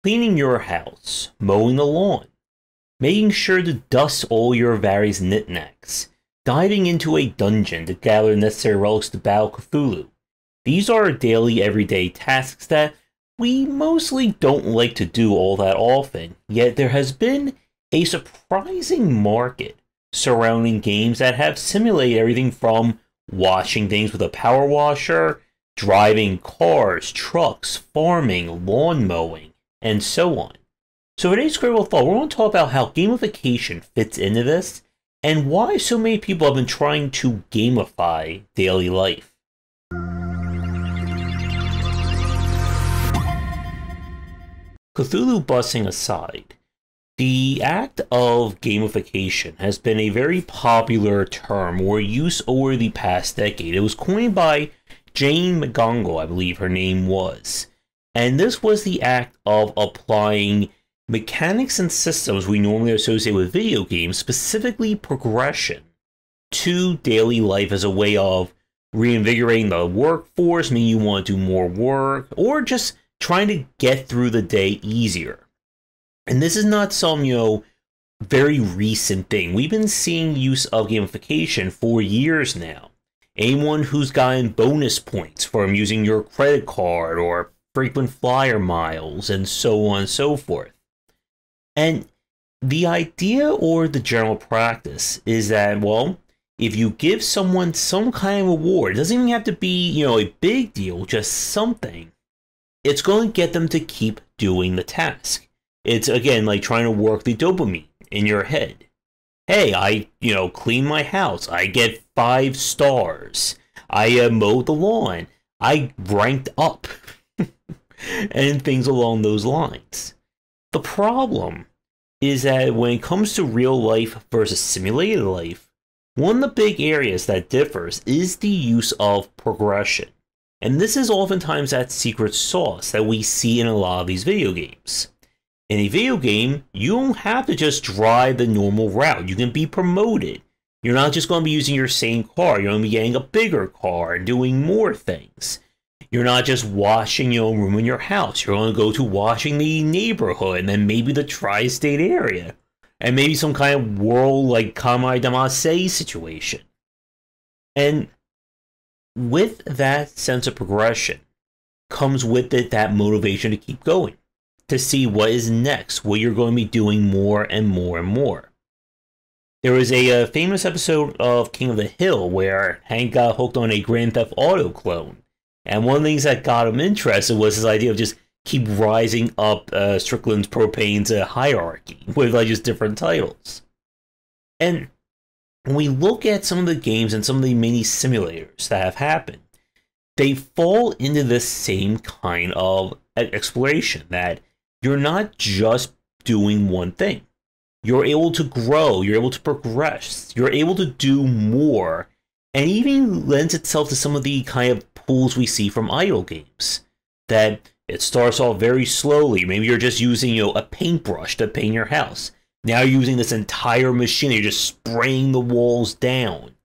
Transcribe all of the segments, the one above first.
Cleaning your house, mowing the lawn, making sure to dust all your various knickknacks, diving into a dungeon to gather necessary relics to battle Cthulhu. These are daily, everyday tasks that we mostly don't like to do all that often, yet there has been a surprising market surrounding games that have simulated everything from washing things with a power washer, driving cars, trucks, farming, lawn mowing, and so on. So today's Critical Thought, we're going to talk about how gamification fits into this, and why so many people have been trying to gamify daily life. Cthulhu busting aside, the act of gamification has been a very popular term or use over the past decade. It was coined by Jane McGonigal, I believe her name was. And this was the act of applying mechanics and systems we normally associate with video games, specifically progression, to daily life as a way of reinvigorating the workforce, meaning you want to do more work, or just trying to get through the day easier. And this is not some, very recent thing. We've been seeing use of gamification for years now. Anyone who's gotten bonus points from using your credit card or frequent flyer miles and so on and so forth. And the idea or the general practice is that, well, if you give someone some kind of reward, it doesn't even have to be, a big deal, just something, it's going to get them to keep doing the task. It's, again, like trying to work the dopamine in your head. Hey, I, clean my house. I get 5 stars. I mowed the lawn. I ranked up. And things along those lines. The problem is that when it comes to real life versus simulated life, one of the big areas that differs is the use of progression. And this is oftentimes that secret sauce that we see in a lot of these video games. In a video game, you don't have to just drive the normal route. You can be promoted. You're not just going to be using your same car. You're going to be getting a bigger car and doing more things. You're not just washing your room in your house. You're going to go to washing the neighborhood and then maybe the tri-state area. And maybe some kind of world like Kamai Damacy situation. And with that sense of progression comes with it that motivation to keep going. To see what is next, what you're going to be doing more and more and more. There was a famous episode of King of the Hill where Hank got hooked on a Grand Theft Auto clone. And one of the things that got him interested was his idea of just keep rising up Strickland's propane's hierarchy with just different titles. And when we look at some of the games and some of the mini simulators that have happened, they fall into this same kind of exploration that you're not just doing one thing. You're able to grow, you're able to progress, you're able to do more, and even lends itself to some of the kind of pools we see from idle games. That it starts off very slowly. Maybe you're just using, a paintbrush to paint your house. Now you're using this entire machine, you're just spraying the walls down.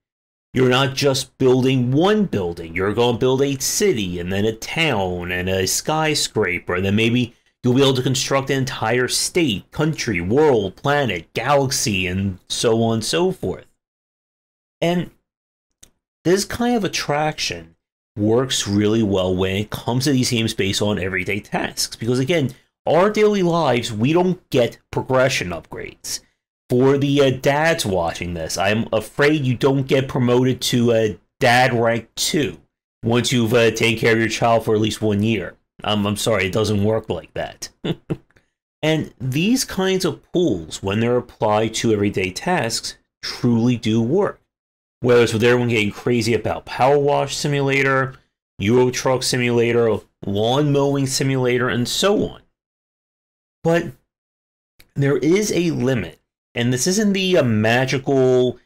You're not just building one building, you're going to build a city, and then a town, and a skyscraper, and then maybe you'll be able to construct an entire state, country, world, planet, galaxy, and so on and so forth. And this kind of attraction works really well when it comes to these games based on everyday tasks. Because again, our daily lives, we don't get progression upgrades. For the dads watching this, I'm afraid you don't get promoted to a dad rank 2 once you've taken care of your child for at least 1 year. I'm sorry, it doesn't work like that. And these kinds of pools, when they're applied to everyday tasks, truly do work. Whereas with everyone getting crazy about Powerwash Simulator, Euro Truck Simulator, Lawn Mowing Simulator, and so on. But there is a limit, and this isn't the magical,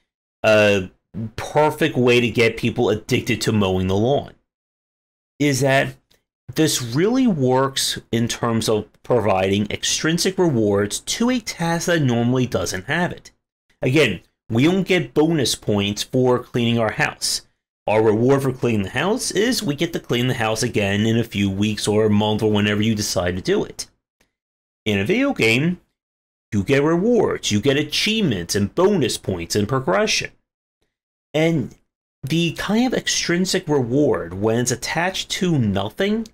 perfect way to get people addicted to mowing the lawn. Is that this really works in terms of providing extrinsic rewards to a task that normally doesn't have it. Again, we don't get bonus points for cleaning our house. Our reward for cleaning the house is we get to clean the house again in a few weeks or a month or whenever you decide to do it. In a video game, you get rewards, you get achievements and bonus points and progression. And the kind of extrinsic reward, when it's attached to nothing,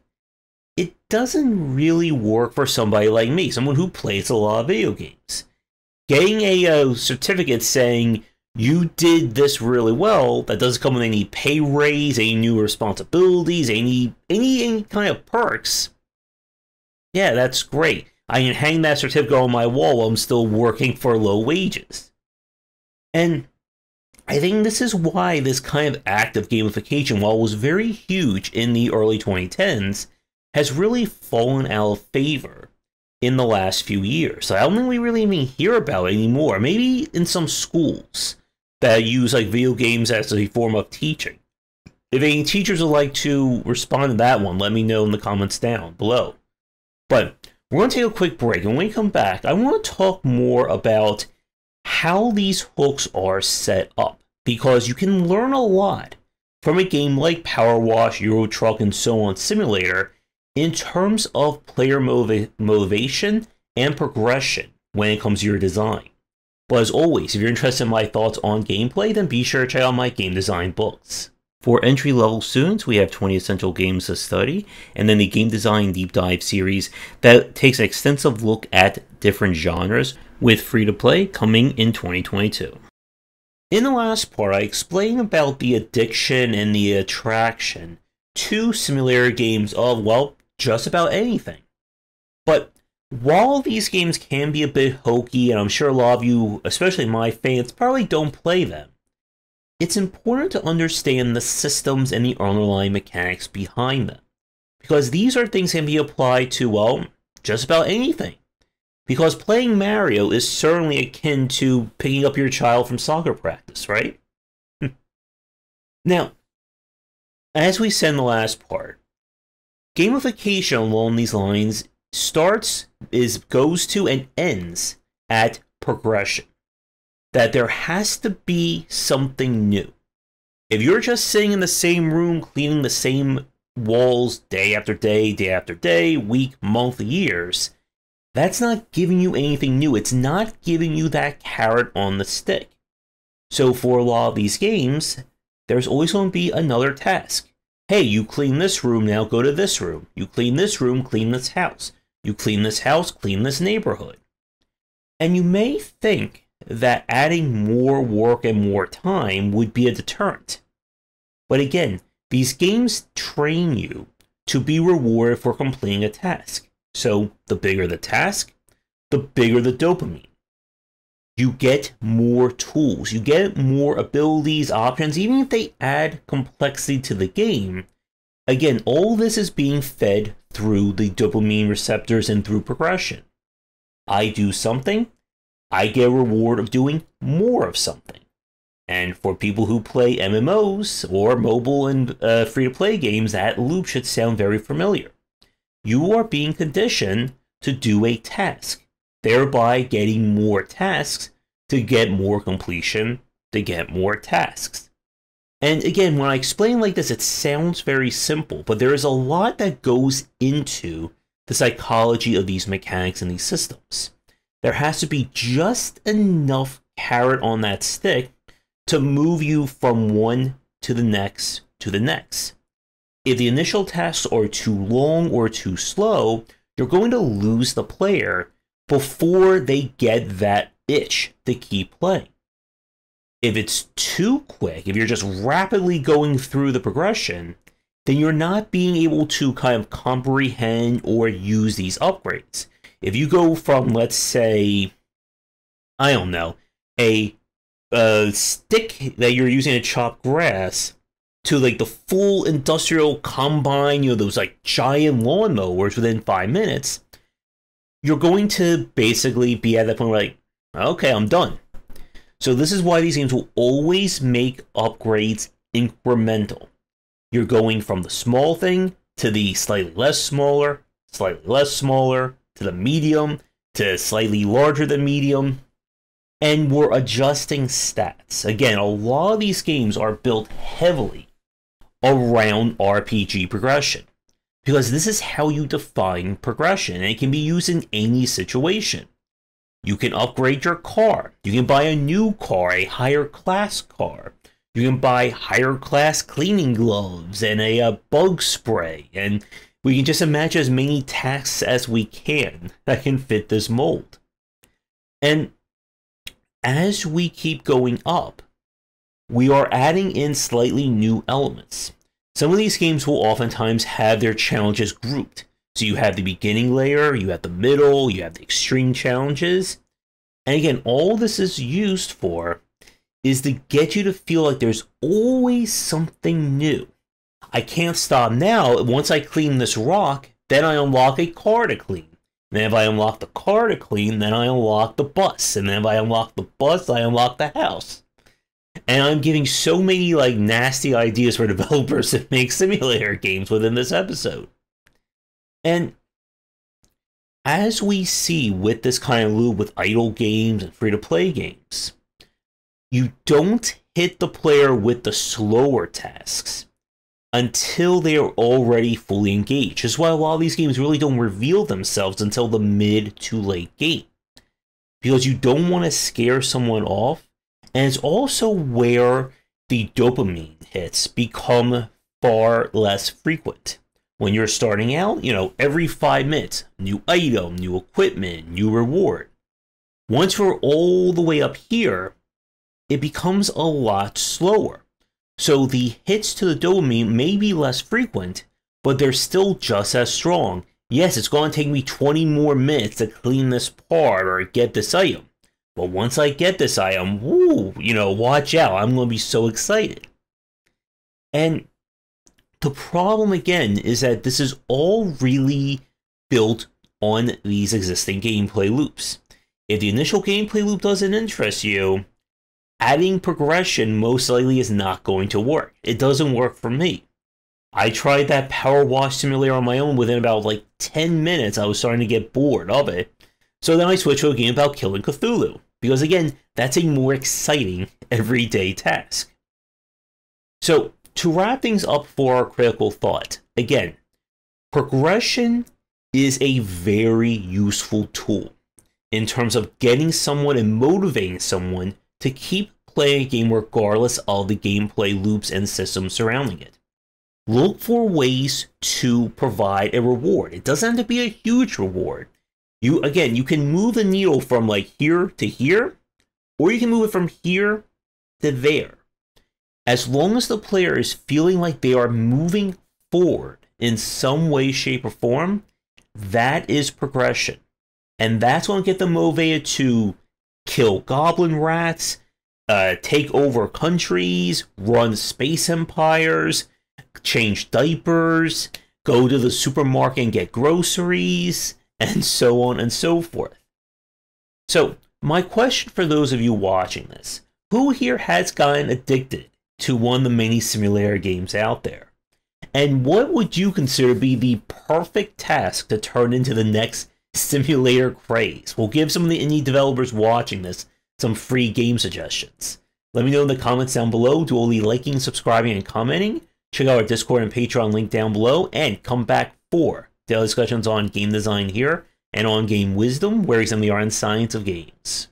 it doesn't really work for somebody like me, someone who plays a lot of video games. Getting a certificate saying you did this really well, that doesn't come with any pay raise, any new responsibilities, any kind of perks. Yeah, that's great. I can hang that certificate on my wall while I'm still working for low wages. And I think this is why this kind of act of gamification, while it was very huge in the early 2010s, has really fallen out of favor in the last few years. I don't think we really even hear about it anymore. Maybe in some schools that use like video games as a form of teaching. If any teachers would like to respond to that one, let me know in the comments down below. But we're going to take a quick break, and when we come back, I want to talk more about how these hooks are set up, because you can learn a lot from a game like Powerwash, Euro Truck, and so on Simulator in terms of player motivation and progression when it comes to your design. But as always, if you're interested in my thoughts on gameplay, then be sure to check out my game design books. For entry-level students, we have 20 Essential Games to Study, and then the Game Design Deep Dive series that takes an extensive look at different genres, with free-to-play coming in 2022. In the last part, I explained about the addiction and the attraction to simulator games of, well, just about anything. But while these games can be a bit hokey, and I'm sure a lot of you, especially my fans, probably don't play them, it's important to understand the systems and the underlying mechanics behind them. Because these are things that can be applied to, well, just about anything. Because playing Mario is certainly akin to picking up your child from soccer practice, right? Now, as we said in the last part, gamification along these lines goes to and ends at progression. That there has to be something new. If you're just sitting in the same room, cleaning the same walls day after day, week, month, years, that's not giving you anything new. It's not giving you that carrot on the stick. So for a lot of these games, there's always going to be another task. Hey, you clean this room, now go to this room. You clean this room, clean this house. You clean this house, clean this neighborhood. And you may think that adding more work and more time would be a deterrent. But again, these games train you to be rewarded for completing a task. So the bigger the task, the bigger the dopamine. You get more tools, you get more abilities, options, even if they add complexity to the game. Again, all this is being fed through the dopamine receptors and through progression. I do something, I get a reward of doing more of something. And for people who play MMOs or mobile and free-to-play games, that loop should sound very familiar. You are being conditioned to do a task, thereby getting more tasks to get more completion, to get more tasks. And again, when I explain like this, it sounds very simple, but there is a lot that goes into the psychology of these mechanics and these systems. There has to be just enough carrot on that stick to move you from one to the next to the next. If the initial tasks are too long or too slow, you're going to lose the player before they get that itch to keep playing. If it's too quick, if you're just rapidly going through the progression, then you're not being able to kind of comprehend or use these upgrades. If you go from, let's say, I don't know, a stick that you're using to chop grass to like the full industrial combine, you know, those like giant lawnmowers within 5 minutes, you're going to basically be at that point where like, okay, I'm done. So this is why these games will always make upgrades incremental. You're going from the small thing to the slightly less smaller, to the medium, to slightly larger than medium. And we're adjusting stats. Again, a lot of these games are built heavily around RPG progression. because this is how you define progression, and it can be used in any situation. You can upgrade your car. You can buy a new car, a higher class car. You can buy higher class cleaning gloves and a bug spray. And we can just imagine as many tasks as we can that can fit this mold. And as we keep going up, we are adding in slightly new elements. Some of these games will oftentimes have their challenges grouped. So you have the beginning layer, you have the middle, you have the extreme challenges. And again, all this is used for is to get you to feel like there's always something new. I can't stop now. Once I clean this rock, then I unlock a car to clean. And then if I unlock the car to clean, then I unlock the bus. And then if I unlock the bus, I unlock the house. And I'm giving so many like nasty ideas for developers to make simulator games within this episode. And as we see with this kind of loop with idle games and free-to-play games, you don't hit the player with the slower tasks until they are already fully engaged. Which is why a lot of these games really don't reveal themselves until the mid to late game. Because you don't want to scare someone off, and it's also where the dopamine hits become far less frequent. When you're starting out, every 5 minutes, new item, new equipment, new reward. Once we're all the way up here, it becomes a lot slower. So the hits to the dopamine may be less frequent, but they're still just as strong. Yes, it's going to take me 20 more minutes to clean this part or get this item. But once I get this item, woo, watch out, I'm going to be so excited. And the problem, again, is that this is all really built on these existing gameplay loops. If the initial gameplay loop doesn't interest you, adding progression most likely is not going to work. It doesn't work for me. I tried that Powerwash Simulator on my own. Within about 10 minutes, I was starting to get bored of it. So then I switched to a game about killing Cthulhu. Because again, that's a more exciting everyday task. So, to wrap things up for our critical thought, again, progression is a very useful tool in terms of getting someone and motivating someone to keep playing a game regardless of the gameplay loops and systems surrounding it. Look for ways to provide a reward. It doesn't have to be a huge reward. You can move the needle from here to here, or you can move it from here to there. As long as the player is feeling like they are moving forward in some way, shape, or form, that is progression. And that's going to get them motivated to kill goblin rats, take over countries, run space empires, change diapers, go to the supermarket and get groceries, and so on and so forth. So, my question for those of you watching this, who here has gotten addicted to one of the many simulator games out there? And what would you consider to be the perfect task to turn into the next simulator craze? We'll give some of the indie developers watching this some free game suggestions. Let me know in the comments down below. Do all the liking, subscribing, and commenting. Check out our Discord and Patreon link down below, and come back for daily discussions on game design here and on game wisdom, where we examine the art and science of games.